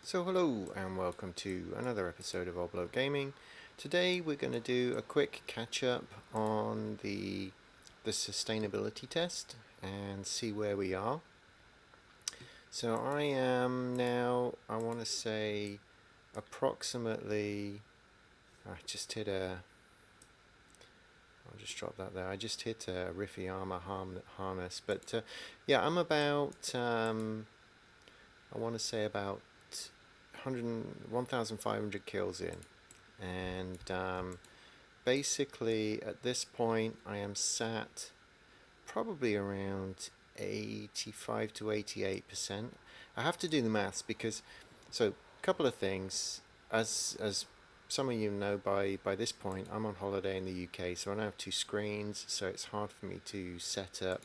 So hello and welcome to another episode of Bloke Gaming. Today we're going to do a quick catch up on the sustainability test and see where we are. So I am now, I want to say, approximately. I just hit a. I'll just drop that there. I just hit a Riffy armor harness, but yeah, I'm about. I want to say about 1,500 kills in, and basically at this point I am sat probably around 85 to 88%. I have to do the maths because, so a couple of things. As some of you know, by this point I'm on holiday in the UK, so I don't have two screens, so it's hard for me to set up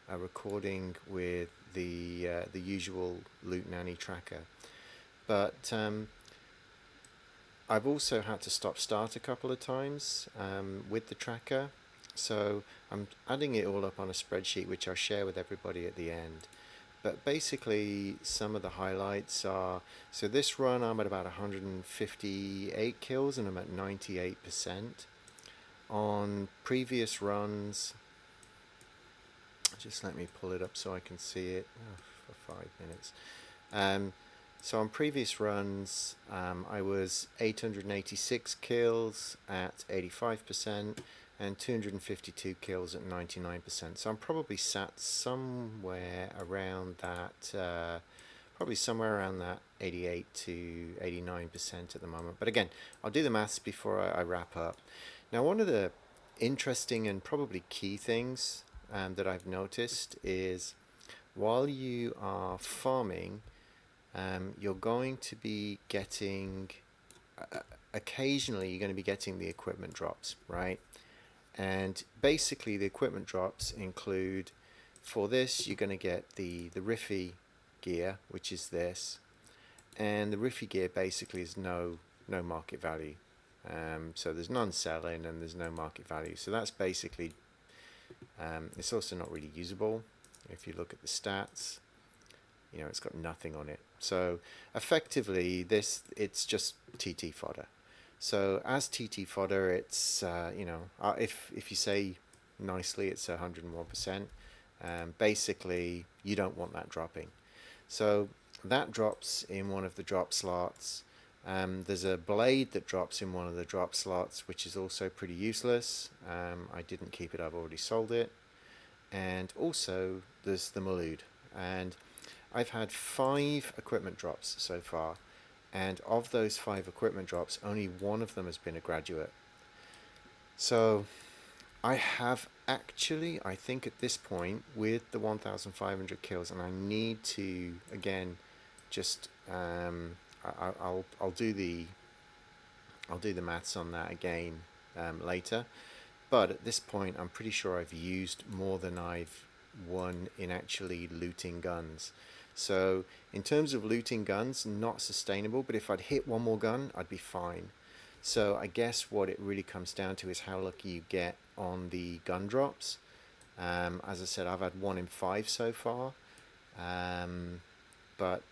a recording with the usual Loot Nanny tracker. But I've also had to stop start a couple of times with the tracker. So I'm adding it all up on a spreadsheet, which I'll share with everybody at the end. But basically, some of the highlights are, so this run I'm at about 158 kills and I'm at 98%. On previous runs, just let me pull it up so I can see it for 5 minutes. So on previous runs, I was 886 kills at 85% and 252 kills at 99%. So I'm probably sat somewhere around that, probably somewhere around that 88 to 89% at the moment. But again, I'll do the maths before I wrap up. Now, one of the interesting and probably key things that I've noticed is while you are farming, you're going to be getting, occasionally you're going to be getting the equipment drops, right? And basically the equipment drops include, for this you're going to get the Riffy gear, which is this, and the Riffy gear basically is no market value. So there's none selling and there's no market value. So that's basically, it's also not really usable. If you look at the stats, it's got nothing on it. So effectively, it's just TT fodder. So as TT fodder, it's if you say nicely, it's 101%. Basically, you don't want that dropping. So that drops in one of the drop slots. There's a blade that drops in one of the drop slots, which is also pretty useless. I didn't keep it. I've already sold it. And also there's the Malud. And I've had 5 equipment drops so far, and of those 5 equipment drops, only one of them has been a graduate. So I have actually, I think at this point, with the 1,500 kills, and I need to again, just I'll do the maths on that again later. But at this point, I'm pretty sure I've used more than I've won in actually looting guns. So in terms of looting guns, not sustainable, but if I'd hit one more gun, I'd be fine. So I guess what it really comes down to is how lucky you get on the gun drops. As I said, I've had 1 in 5 so far. But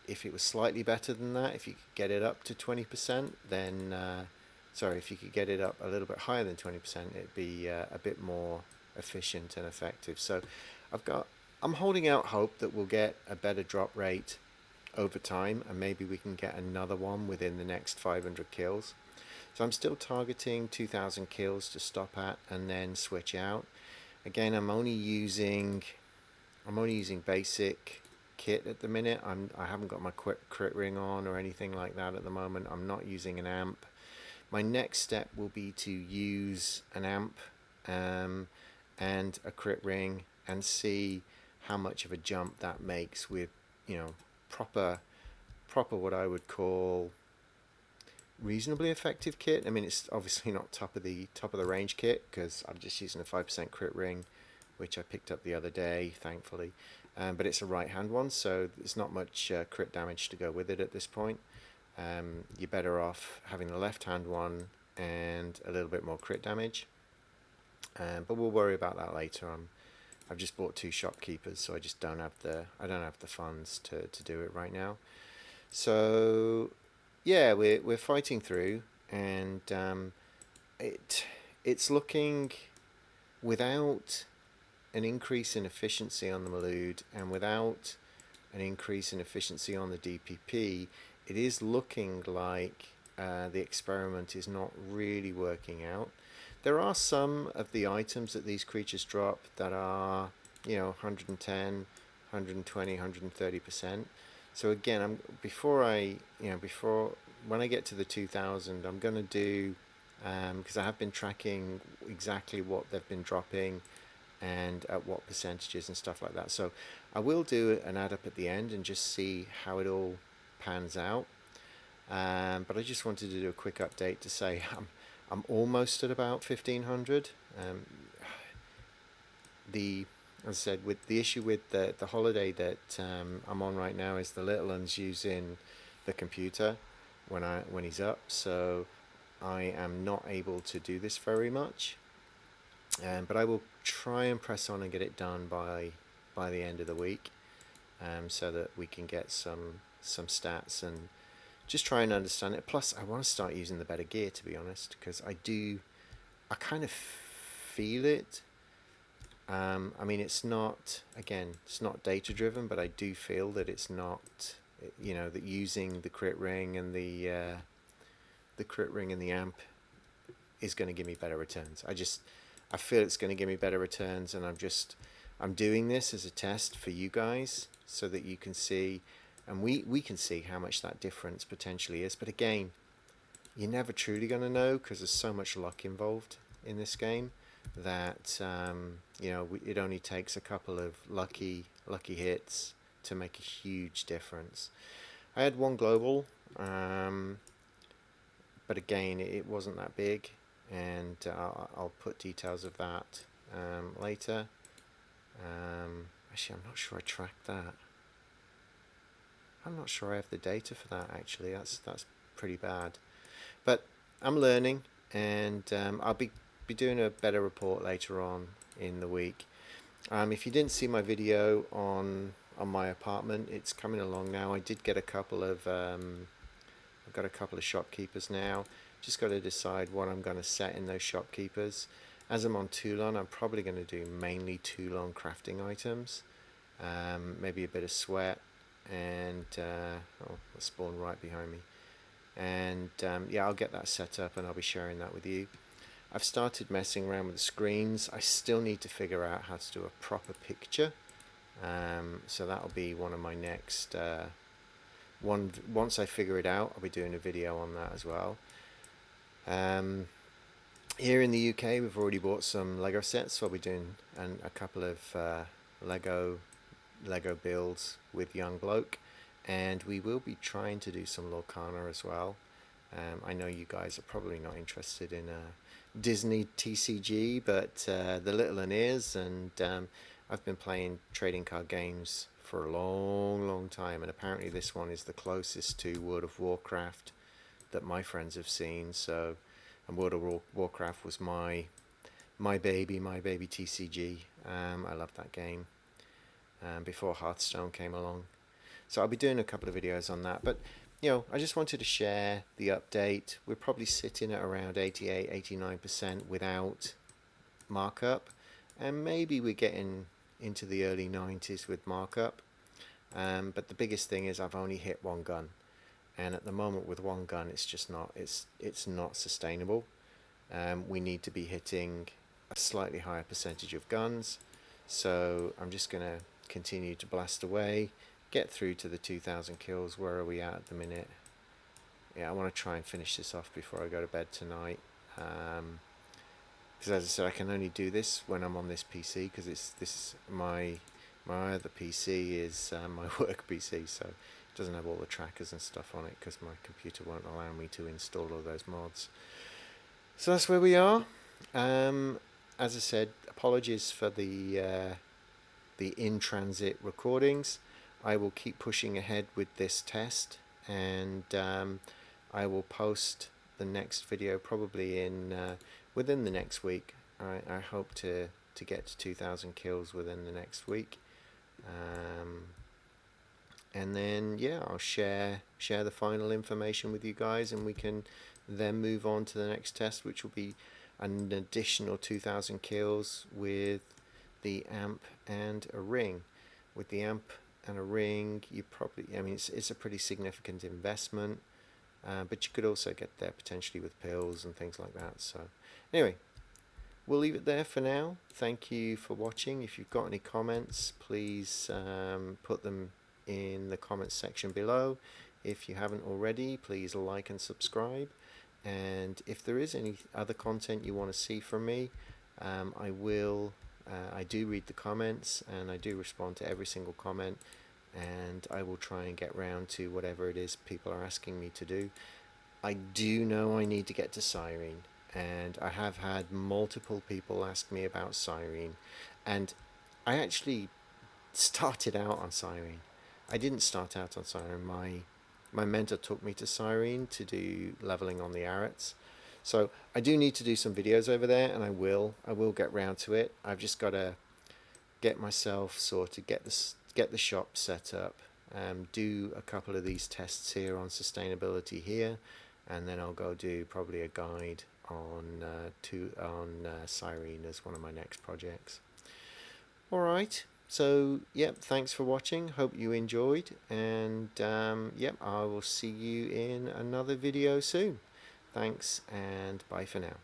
if it was slightly better than that, if you could get it up to 20%, then sorry, if you could get it up a little bit higher than 20%, it'd be a bit more efficient and effective. So I'm holding out hope that we'll get a better drop rate over time, and maybe we can get another one within the next 500 kills. So I'm still targeting 2,000 kills to stop at and then switch out. Again, I'm only using basic kit at the minute. I haven't got my crit ring on or anything like that at the moment. I'm not using an amp. My next step will be to use an amp and a crit ring and see how much of a jump that makes with proper what I would call reasonably effective kit. I mean, it's obviously not top of the range kit because I'm just using a 5% crit ring, which I picked up the other day, thankfully. But it's a right hand one, so there's not much crit damage to go with it at this point. You're better off having the left hand one and a little bit more crit damage. But we'll worry about that later. I've just bought 2 shopkeepers, so I just don't have the funds to do it right now. So yeah, we're fighting through, and it it's looking, without an increase in efficiency on the Malood and without an increase in efficiency on the DPP, it is looking like the experiment is not really working out. There are some of the items that these creatures drop that are, 110, 120, 130%. So again, before when I get to the 2000, I'm gonna do, because I have been tracking exactly what they've been dropping and at what percentages and stuff like that. So I will do an add up at the end and just see how it all pans out. But I just wanted to do a quick update to say I'm almost at about 1500. The As I said, with the issue with the holiday that I'm on right now is the little one's using the computer when he's up, so I am not able to do this very much. But I will try and press on and get it done by the end of the week, so that we can get some stats and just try and understand it. Plus, I want to start using the better gear, to be honest, because I kind of feel it. I mean, it's not data driven, but I do feel that it's not, that using the crit ring and the amp is going to give me better returns. I feel it's going to give me better returns, and I'm doing this as a test for you guys so that you can see, and we can see how much that difference potentially is. But again, you're never truly going to know because there's so much luck involved in this game that it only takes a couple of lucky hits to make a huge difference. I had one global, but again, it wasn't that big, and I'll put details of that later. Actually, I'm not sure I tracked that. I'm not sure I have the data for that, actually. That's pretty bad. But I'm learning, and I'll be doing a better report later on in the week. If you didn't see my video on my apartment, it's coming along now. I did get a couple of I've got a couple of shopkeepers now. Just got to decide what I'm going to set in those shopkeepers. As I'm on Toulon, I'm probably going to do mainly Toulon crafting items, maybe a bit of sweat, and it spawned right behind me. And yeah, I'll get that set up and I'll be sharing that with you. I've started messing around with the screens. I still need to figure out how to do a proper picture. So that'll be one of my next once I figure it out, I'll be doing a video on that as well. Here in the UK, we've already bought some Lego sets, so I'll be doing a couple of Lego builds with young Bloke, and we will be trying to do some Lorcana as well. I know you guys are probably not interested in Disney TCG, but the little one is, and I've been playing trading card games for a long time, and apparently this one is the closest to World of Warcraft that my friends have seen. So, and World of Warcraft was my baby TCG. I loved that game before Hearthstone came along. So I'll be doing a couple of videos on that, but I just wanted to share the update. We're probably sitting at around 88-89% without markup, and maybe we're getting into the early 90s with markup. But the biggest thing is I've only hit one gun, and at the moment with one gun it's just not it's not sustainable. We need to be hitting a slightly higher percentage of guns, so I'm just gonna continue to blast away, get through to the 2000 kills. Where are we at the minute? Yeah, I want to try and finish this off before I go to bed tonight, because as I said, I can only do this when I'm on this PC, because my other PC is my work PC, so it doesn't have all the trackers and stuff on it because my computer won't allow me to install all those mods. So that's where we are. As I said, apologies for the in-transit recordings. I will keep pushing ahead with this test, and I will post the next video probably within the next week. I hope to get to 2000 kills within the next week. and then yeah, I'll share the final information with you guys, and we can then move on to the next test, which will be an additional 2,000 kills with the amp and a ring. With the amp and a ring, you probably, I mean, it's a pretty significant investment, but you could also get there potentially with pills and things like that. So anyway, we'll leave it there for now. Thank you for watching. If you've got any comments, please put them in the comments section below. If you haven't already, please like and subscribe. And if there is any other content you want to see from me, I will. I do read the comments, and I do respond to every single comment, and I will try and get round to whatever it is people are asking me to do. I do know I need to get to Cyrene, and I have had multiple people ask me about Cyrene, and I actually started out on Cyrene. I didn't start out on Cyrene. My mentor took me to Cyrene to do leveling on the Arats. So I do need to do some videos over there, and I will get round to it. I've just got to get myself sorted, get the shop set up, do a couple of these tests here on sustainability here, and then I'll go do probably a guide on Cyrene as one of my next projects. All right. So, yep, thanks for watching. Hope you enjoyed. And, yep, I will see you in another video soon. Thanks, and bye for now.